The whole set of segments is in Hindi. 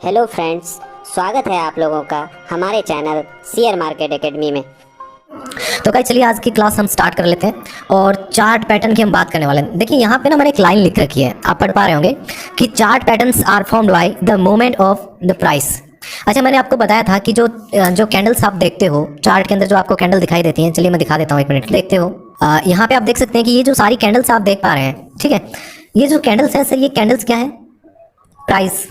हेलो फ्रेंड्स, स्वागत है आप लोगों का हमारे चैनल शेयर मार्केट एकेडमी में। तो गाइस चलिए आज की क्लास हम स्टार्ट कर लेते हैं और चार्ट पैटर्न की हम बात करने वाले हैं। देखिए यहाँ पे ना मैंने एक लाइन लिख रखी है, आप पढ़ पा रहे होंगे कि chart patterns are formed by the movement of the price. अच्छा, मैंने आपको बताया था कि जो कैंडल्स आप देखते हो चार्ट के अंदर, जो आपको कैंडल दिखाई देती हैं, चलिए मैं दिखा देता हूँ, एक मिनट। देखते हो यहाँ पे आप देख सकते हैं कि ये जो सारी कैंडल्स आप देख पा रहे हैं, ठीक है, ये जो कैंडल्स हैं सर, ये कैंडल्स क्या है? प्राइस।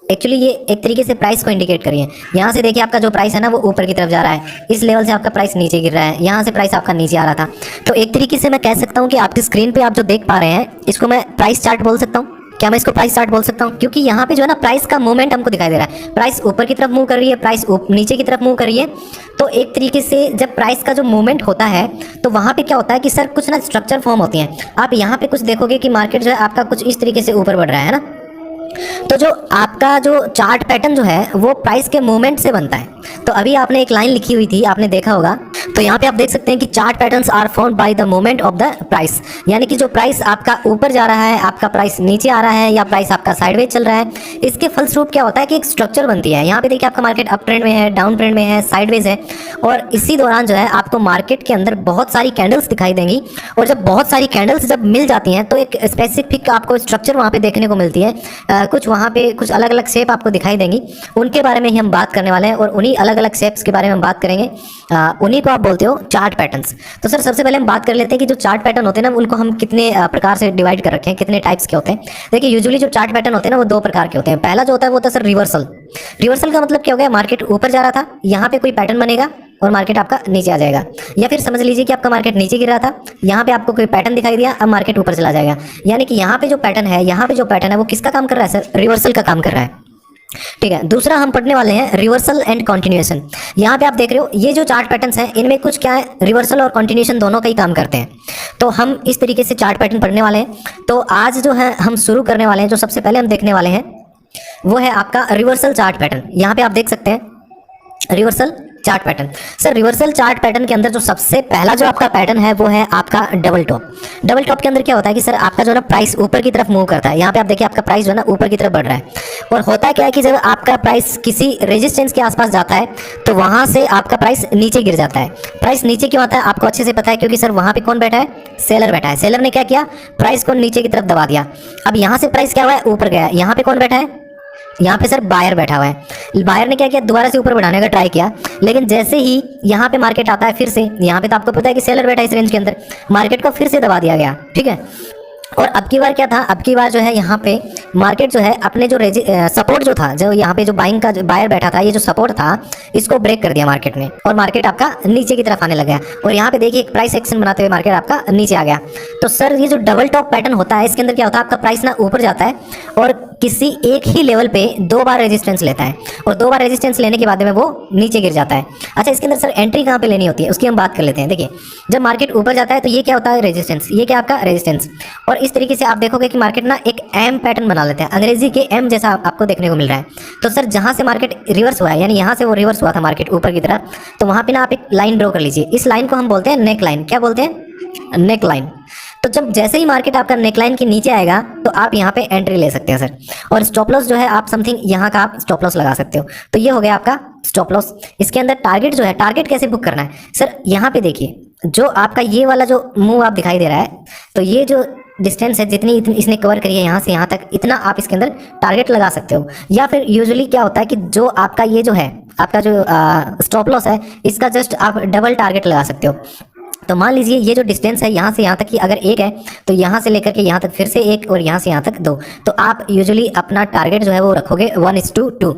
एक्चुअली ये एक तरीके से प्राइस को इंडिकेट करिए। यहाँ से देखिए आपका जो प्राइस है ना वो ऊपर की तरफ जा रहा है, इस लेवल से आपका प्राइस नीचे गिर रहा है, यहाँ से प्राइस आपका नीचे आ रहा था। तो एक तरीके से मैं कह सकता हूँ कि आपकी स्क्रीन पे आप जो देख पा रहे हैं इसको मैं प्राइस चार्ट बोल सकता हूँ। क्या मैं इसको प्राइस चार्ट बोल सकता हूँ? क्योंकि यहाँ पे जो है ना प्राइस का मूवमेंट हमको दिखाई दे रहा है। प्राइस ऊपर की तरफ मूव कर रही है, प्राइस नीचे की तरफ मूव कर रही है। तो एक तरीके से जब प्राइस का जो मूवमेंट होता है तो वहाँ पे क्या होता है कि सर कुछ ना स्ट्रक्चर फॉर्म होती हैं। आप यहाँ पे कुछ देखोगे कि मार्केट जो है आपका कुछ इस तरीके से ऊपर बढ़ रहा है ना। तो जो आपका जो चार्ट पैटर्न जो है वो प्राइस के मूवमेंट से बनता है। तो अभी आपने एक लाइन लिखी हुई थी, आपने देखा होगा। तो यहाँ पे आप देख सकते हैं कि chart patterns are formed by the movement of the price, यानी कि जो प्राइस आपका ऊपर जा रहा है, आपका प्राइस नीचे आ रहा है, या प्राइस आपका साइडवेज चल रहा है, इसके फलस्वरूप क्या होता है कि एक स्ट्रक्चर बनती है। यहाँ पे देखिए आपका मार्केट अप ट्रेंड में है, डाउन ट्रेंड में है, साइडवेज है, और इसी दौरान जो है आपको मार्केट के अंदर बहुत सारी कैंडल्स दिखाई देंगी। और जब बहुत सारी कैंडल्स जब मिल जाती हैं तो एक स्पेसिफिक आपको स्ट्रक्चर वहाँ पे देखने को मिलती है। कुछ वहाँ पे कुछ अलग अलग शेप आपको दिखाई देंगी, उनके बारे में ही हम बात करने वाले हैं, और उन्हीं अलग अलग शेप्स के बारे में हम बात करेंगे। उन्हीं को आप बोलते हो चार्ट पैटर्न्स। तो सर सबसे पहले हम बात कर लेते हैं कि जो चार्ट पैटर्न होते हैं ना उनको हम कितने प्रकार से डिवाइड कर रखे हैं, कितने टाइप्स के होते हैं। देखिए यूजुअली जो चार्ट पैटर्न होते हैं ना वो दो प्रकार के होते हैं। पहला जो होता है वो होता है सर रिवर्सल। रिवर्सल का मतलब क्या हो गया? मार्केट ऊपर जा रहा था, यहाँ पे कोई पैटर्न बनेगा और मार्केट आपका नीचे आ जाएगा। या फिर समझ लीजिए कि आपका मार्केट नीचे गिर रहा था, यहाँ पे आपको कोई पैटर्न दिखाई दिया, अब मार्केट ऊपर चला जाएगा। यानी कि यहाँ पे जो पैटर्न है, यहाँ पे जो पैटर्न है वो किसका काम कर रहा है सर? रिवर्सल का काम कर रहा है। ठीक है, दूसरा हम पढ़ने वाले हैं रिवर्सल एंड कंटिन्यूएशन। यहाँ पे आप देख रहे हो ये जो चार्ट पैटर्न्स हैं इनमें कुछ क्या है, रिवर्सल और कंटिन्यूएशन दोनों का ही काम करते हैं। तो हम इस तरीके से चार्ट पैटर्न पढ़ने वाले हैं। तो आज जो है हम शुरू करने वाले हैं, जो सबसे पहले हम देखने वाले हैं वो है आपका रिवर्सल चार्ट पैटर्न। यहाँ पे आप देख सकते हैं reversal chart pattern. Sir reversal chart pattern के अंदर जो सबसे पहला जो आपका पैटर्न है वो है आपका डबल टॉप। डबल टॉप के अंदर क्या होता है कि सर आपका जो है ना प्राइस ऊपर की तरफ मूव करता है। यहाँ पे आप देखिए आपका प्राइस जो है ना ऊपर की तरफ बढ़ रहा है, और होता क्या है कि जब आपका प्राइस किसी रेजिस्टेंस के आसपास जाता है तो वहां से आपका प्राइस नीचे गिर जाता है। प्राइस नीचे क्यों आता है आपको अच्छे से पता है, क्योंकि सर वहां पे कौन बैठा है? सेलर बैठा है। सेलर ने क्या किया? प्राइस को नीचे की तरफ दबा दिया। अब यहाँ से प्राइस क्या हुआ है? ऊपर गया। यहाँ पे कौन बैठा है? यहाँ पे सर बायर बैठा हुआ है। बायर ने क्या किया? दोबारा से ऊपर बढ़ाने का ट्राई किया, लेकिन जैसे ही यहाँ पे मार्केट आता है फिर से, यहाँ पे तो आपको पता है कि सेलर बैठा है इस रेंज के अंदर, मार्केट को फिर से दबा दिया गया। ठीक है, और अब की बार क्या था? अब की बार जो है यहाँ पे मार्केट जो है अपने जो सपोर्ट जो था, जो यहाँ पे जो बाइंग का बायर बैठा था, ये जो सपोर्ट था इसको ब्रेक कर दिया मार्केट ने, और मार्केट आपका नीचे की तरफ आने लगा। और यहाँ पे देखिए एक प्राइस एक्शन बनाते हुए मार्केट आपका नीचे आ गया। तो सर ये जो डबल टॉप पैटर्न होता है इसके अंदर क्या होता है? आपका प्राइस ना ऊपर जाता है और किसी एक ही लेवल पे दो बार रेजिस्टेंस लेता है, और दो बार रेजिस्टेंस लेने के बाद में वो नीचे गिर जाता है। अच्छा, इसके अंदर सर एंट्री कहाँ पे लेनी होती है उसकी हम बात कर लेते हैं। देखिए जब मार्केट ऊपर जाता है तो ये क्या होता है? रेजिस्टेंस। ये क्या आपका? रेजिस्टेंस। और इस तरीके से आप देखोगे कि मार्केट ना एक एम पैटर्न बना लेते हैं, अंग्रेजी के एम जैसा आपको देखने को मिल रहा है। तो सर जहां से मार्केट रिवर्स हुआ है, यानी यहाँ से वो रिवर्स हुआ था मार्केट ऊपर की तरफ, तो वहां पे ना आप एक लाइन ड्रॉ कर लीजिए। इस लाइन को हम बोलते हैं नेक लाइन। क्या बोलते हैं? Neck line. तो जब जैसे ही मार्केट आपका नेकलाइन के नीचे आएगा तो आप यहाँ पे एंट्री ले सकते हैं सर। और स्टॉप लॉस जो है आप समथिंग यहाँ का आप स्टॉप लॉस लगा सकते हो। तो ये हो गया आपका स्टॉप लॉस। इसके अंदर टारगेट जो है, टारगेट कैसे बुक करना है सर? यहाँ पे देखिए जो आपका ये वाला जो मूव आप दिखाई दे रहा है, तो ये जो डिस्टेंस है जितनी इसने कवर करी है यहाँ से यहाँ तक, इतना आप इसके अंदर टारगेट लगा सकते हो। या फिर यूजुअली क्या होता है कि जो आपका ये जो है आपका जो स्टॉप लॉस है इसका जस्ट आप डबल टारगेट लगा सकते हो। तो मान लीजिए ये जो डिस्टेंस है यहाँ से यहाँ तक की अगर एक है, तो यहाँ से लेकर के यहाँ तक फिर से एक, और यहाँ से यहाँ तक दो। तो आप यूजुअली अपना टारगेट जो है वो रखोगे 1:2।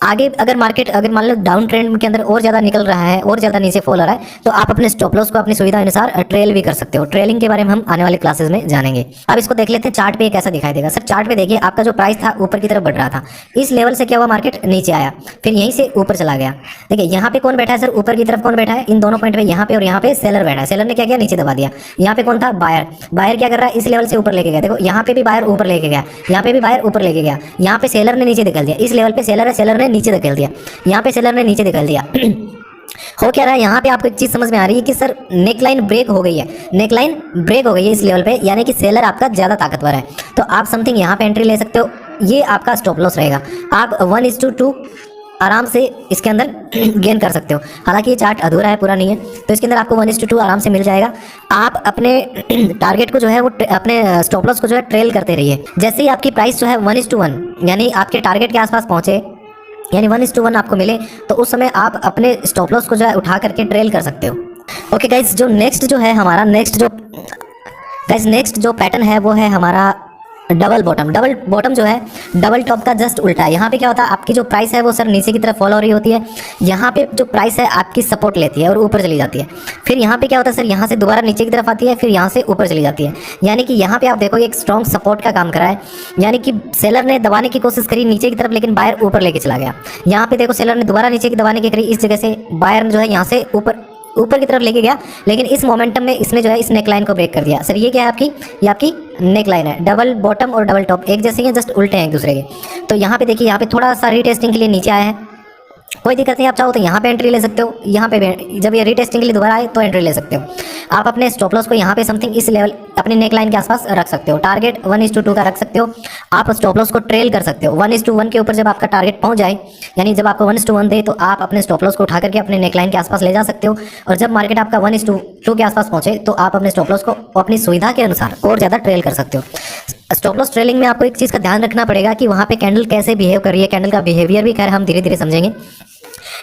आगे अगर मार्केट अगर मान लो डाउन ट्रेंड के अंदर और ज़्यादा निकल रहा है और ज़्यादा नीचे फॉल आ रहा है, तो आप अपने स्टॉप लॉस को अपनी सुविधा अनुसार ट्रेल भी कर सकते हो। ट्रेलिंग के बारे में हम आने वाले क्लासेस में जानेंगे। अब इसको देख लेते हैं चार्ट पे कैसा दिखाई देगा। सर चार्ट पे देखिए आपका जो प्राइस था ऊपर की तरफ बढ़ रहा था, इस लेवल से क्या हुआ? मार्केट नीचे आया, फिर यहीं से ऊपर चला गया। देखिए यहाँ पे कौन बैठा है सर? ऊपर की तरफ कौन बैठा है? इन दोनों पॉइंट पे, यहाँ पे और यहाँ पे सेलर बैठा है। सेलर ने क्या किया? नीचे दबा दिया। यहाँ पे कौन था? बायर। बायर क्या कर रहा है? इस लेवल से ऊपर लेके गया। देखो यहाँ पे भी बायर ऊपर लेके गया, यहाँ पे भी बायर ऊपर लेके गया, यहाँ पे सेलर ने नीचे धकेल दिया। इस लेवल पे सेलर है, सेलर ने नीचे धकेल दिया, यहाँ पे सेलर ने नीचे निकल दिया। हो क्या रहा है यहाँ पे? आपको एक चीज समझ में आ रही है कि सर नेकलाइन ब्रेक हो गई है। नेकलाइन ब्रेक हो गई है इस लेवल पे, यानी कि सेलर आपका ज्यादा ताकतवर है। तो आप समथिंग यहाँ पे एंट्री ले सकते हो, ये आपका स्टॉप लॉस रहेगा। आप 1:2 आराम से इसके अंदर गेन कर सकते हो। हालांकि ये चार्ट अधूरा है, पूरा नहीं है, तो इसके अंदर आपको 1:2 आराम से मिल जाएगा। आप अपने टारगेट को जो है वो अपने स्टॉप लॉस को जो है ट्रेल करते रहिए। जैसे ही आपकी प्राइस जो है 1:1 यानी आपके टारगेट के आसपास पहुंचे, यानी 1:1 आपको मिले, तो उस समय आप अपने स्टॉप लॉस को जो है उठा करके ट्रेल कर सकते हो। ओके गाइज, जो नेक्स्ट जो है हमारा नेक्स्ट जो पैटर्न है वो है हमारा डबल बॉटम। डबल बॉटम जो है डबल टॉप का जस्ट उल्टा है। यहाँ पे क्या होता है, आपकी जो प्राइस है वो सर नीचे की तरफ फॉलो हो रही होती है। यहाँ पे जो प्राइस है आपकी सपोर्ट लेती है और ऊपर चली जाती है। फिर यहाँ पे क्या होता है सर, यहाँ से दोबारा नीचे की तरफ आती है, फिर यहाँ से ऊपर चली जाती है। यानी कि यहाँ पे आप देखो एक स्ट्रॉन्ग सपोर्ट का काम करा है। यानी कि सेलर ने दबाने की कोशिश करी नीचे की तरफ, लेकिन बायर ऊपर लेके चला गया। यहाँ पे देखो सेलर ने दोबारा नीचे की दबाने की करी, इस जगह से बायर जो है यहाँ से ऊपर की तरफ लेके गया, लेकिन इस मोमेंटम में इसने जो है इस नेकलाइन को ब्रेक कर दिया। सर ये क्या है आपकी, ये आपकी नेकलाइन है। डबल बॉटम और डबल टॉप एक जैसे ही जस्ट उल्टे हैं एक दूसरे के। तो यहाँ पे देखिए, यहाँ पे थोड़ा सा रीटेस्टिंग के लिए नीचे आया है, कोई दिक्कत नहीं, आप चाहो तो यहाँ पे एंट्री ले सकते हो। यहाँ पे जब ये रीटेस्टिंग के लिए दोबारा आए तो एंट्री ले सकते हो। आप अपने स्टॉप लॉस को यहाँ पे समथिंग इस लेवल अपनी नेक लाइन के आसपास रख सकते हो। टारगेट 1:2 का रख सकते हो। आप स्टॉप लॉस को ट्रेल कर सकते हो। 1:1 के ऊपर जब आपका टारगेट पहुंच जाए, यानी जब आपको 1:1 दे, तो आप अपने स्टॉप लॉस को उठा करके अपने नेक लाइन के आसपास ले जा सकते हो। और जब मार्केट आपका 1:2 के आसपास पहुंचे, तो आप अपने स्टॉप लॉस को अपनी सुविधा के अनुसार और ज़्यादा ट्रेल कर सकते हो। स्टॉप लॉस ट्रेलिंग में आपको एक चीज़ का ध्यान रखना पड़ेगा कि वहाँ पे कैंडल कैसे बिहेव कर रही है। कैंडल का बिहेवियर भी खैर हम धीरे धीरे समझेंगे।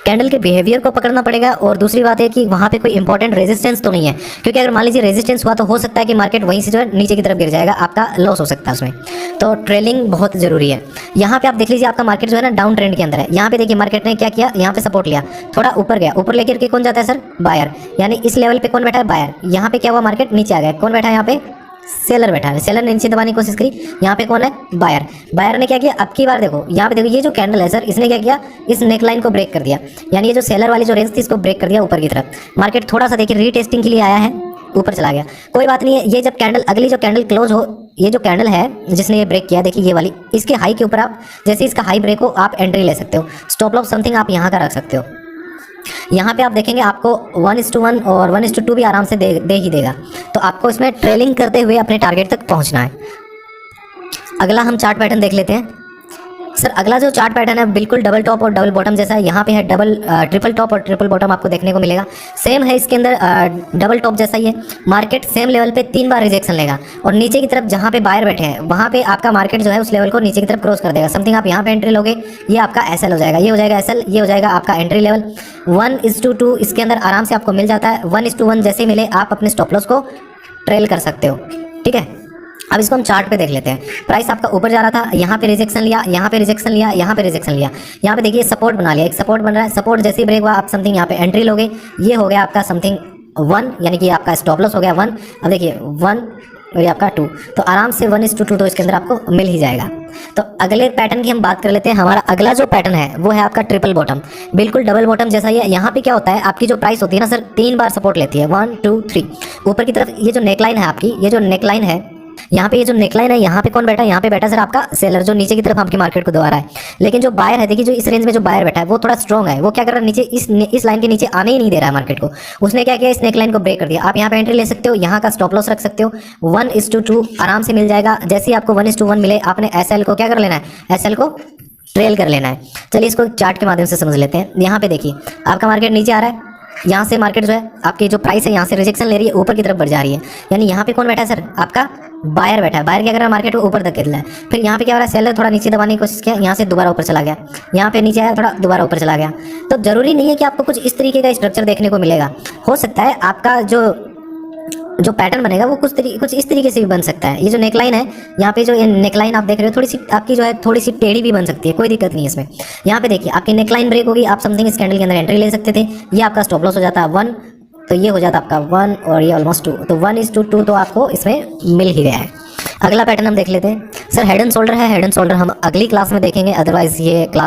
कैंडल के बिहेवियर को पकड़ना पड़ेगा। और दूसरी बात है कि वहाँ पे कोई इंपॉर्टेंट रेजिस्टेंस तो नहीं है, क्योंकि अगर मान लीजिए रेजिस्टेंस हुआ तो हो सकता है कि मार्केट वहीं से जो है नीचे की तरफ गिर जाएगा, आपका लॉस हो सकता है उसमें। तो ट्रेलिंग बहुत जरूरी है। यहाँ पे आप देख लीजिए, आपका मार्केट जो है ना डाउन ट्रेंड के अंदर है। यहाँ पे देखिए मार्केट ने क्या किया, यहाँ पे सपोर्ट लिया, थोड़ा ऊपर गया, ऊपर लेकर के कौन जाता है सर, बायर। यानी इस लेवल पे कौन बैठा है, बायर। यहाँ पे क्या हुआ, मार्केट नीचे आ गया, कौन बैठा है यहाँ पे, सेलर बैठा है। सेलर ने नीचे दबाने की कोशिश करी, यहाँ पे कौन है, बायर। बायर ने क्या किया, अब की बार देखो यहाँ पे देखो, ये जो कैंडल है सर, इसने क्या किया, इस नेकलाइन को ब्रेक कर दिया। यानी ये जो सेलर वाली जो रेंज थी, इसको ब्रेक कर दिया ऊपर की तरफ। मार्केट थोड़ा सा देखिए रीटेस्टिंग के लिए आया है, ऊपर चला गया, कोई बात नहीं है। ये जब कैंडल, अगली जो कैंडल क्लोज हो, ये जो कैंडल है जिसने ये ब्रेक किया, देखिए ये वाली, इसके हाई के ऊपर आप जैसे इसका हाई ब्रेक हो, आप एंट्री ले सकते हो। स्टॉप लॉस समथिंग आप यहाँ का रख सकते हो। यहाँ पे आप देखेंगे आपको 1:1 और 1:2 भी आराम से दे ही देगा। तो आपको इसमें ट्रेलिंग करते हुए अपने टारगेट तक पहुँचना है। अगला हम चार्ट पैटर्न देख लेते हैं। सर अगला जो चार्ट पैटर्न है बिल्कुल डबल टॉप और डबल बॉटम जैसा है। यहाँ पे है ट्रिपल टॉप और ट्रिपल बॉटम आपको देखने को मिलेगा। सेम है इसके अंदर डबल टॉप जैसा ही है। मार्केट सेम लेवल पे 3 बार रिजेक्शन लेगा और नीचे की तरफ जहाँ पे बायर बैठे हैं वहाँ पे आपका मार्केट जो है उस लेवल को नीचे की तरफ क्रॉस कर देगा। समथिंग आप यहाँ पे एंट्री लोगे, ये आपका एसएल हो जाएगा, ये हो जाएगा एसएल, ये हो जाएगा आपका एंट्री लेवल। 1:2 इसके अंदर आराम से आपको मिल जाता है। 1:1 जैसे मिले आप अपने स्टॉप लॉस को ट्रेल कर सकते हो। ठीक है, अब इसको हम चार्ट पे देख लेते हैं। प्राइस आपका ऊपर जा रहा था, यहाँ पे रिजेक्शन लिया, यहाँ पे रिजेक्शन लिया, यहाँ पे रिजेक्शन लिया, यहाँ पे देखिए सपोर्ट बना लिया, एक सपोर्ट बन रहा है। सपोर्ट जैसे ही ब्रेक हुआ आप समथिंग यहाँ पे एंट्री लोगे, ये हो गया आपका समथिंग 1, यानी कि आपका स्टॉप लॉस हो गया 1। अब देखिए 1 और ये आपका 2, तो आराम से 1:2 तो इसके अंदर आपको मिल ही जाएगा। तो अगले पैटर्न की हम बात कर लेते हैं। हमारा अगला जो पैटर्न है वो है आपका ट्रिपल बॉटम, बिल्कुल डबल बॉटम जैसा ही है। यहाँ पे क्या होता है, आपकी जो प्राइस होती है ना सर, 3 बार सपोर्ट लेती है, 1 2 3 ऊपर की तरफ। ये जो नेकलाइन है आपकी, ये जो नेकलाइन है, यहाँ पे ये जो नेकलाइन है, यहाँ पे कौन बैठा है, यहाँ पे बैठा सर आपका सेलर, जो नीचे की तरफ आपकी मार्केट को दबा रहा है। लेकिन जो बायर है, देखिए जो इस रेंज में जो बायर बैठा है वो थोड़ा स्ट्रॉन्ग है, वो क्या कर रहा है, नीचे इस लाइन के नीचे आने ही नहीं दे रहा है मार्केट को। उसने क्या किया, इस नेकलाइन को ब्रेक कर दिया। आप यहाँ पे एंट्री ले सकते हो, यहाँ का स्टॉप लॉस रख सकते हो। 1:2 आराम से मिल जाएगा। जैसे ही आपको 1:1 मिले, आपने एसएल को क्या कर लेना है, एसएल को ट्रेल कर लेना है। चलिए इसको चार्ट के माध्यम से समझ लेते हैं। यहाँ पे देखिए आपका मार्केट नीचे आ रहा है, यहाँ से मार्केट जो है आपकी जो प्राइस है यहाँ से रिजेक्शन ले रही है, ऊपर की तरफ बढ़ जा रही है। यानी यहाँ पे कौन बैठा है सर, आपका बायर बैठा है। बायर क्या कर रहा है, मार्केट को ऊपर तक गिर रहा है। फिर यहाँ पे क्या हो रहा है, सेलर थोड़ा नीचे दबाने की कोशिश किया, यहाँ से दोबारा ऊपर चला गया, यहाँ पे नीचे आया, थोड़ा दोबारा ऊपर चला गया। तो जरूरी नहीं है कि आपको कुछ इस तरीके का स्ट्रक्चर देखने को मिलेगा। हो सकता है आपका जो पैटर्न बनेगा वो कुछ इस तरीके से भी बन सकता है। ये जो नेकलाइन है, यहाँ पे जो ये नेकलाइन आप देख रहे हो, थोड़ी सी आपकी जो है थोड़ी सी टेढ़ी भी बन सकती है, कोई दिक्कत नहीं है इसमें। यहाँ पे देखिए आपकी नेकलाइन ब्रेक होगी, आप समथिंग इस कैंडल के अंदर एंट्री ले सकते थे। ये आपका स्टॉप लॉस हो जाता है 1, तो ये हो जाता है आपका 1 और ये ऑलमोस्ट 2, तो 1:2 तो आपको इसमें मिल ही गया है। अगला पैटर्न हम देख लेते हैं। सर हेड एंड शोल्डर है, हेड एंड शोल्डर हम अगली क्लास में देखेंगे, अदरवाइज ये क्लास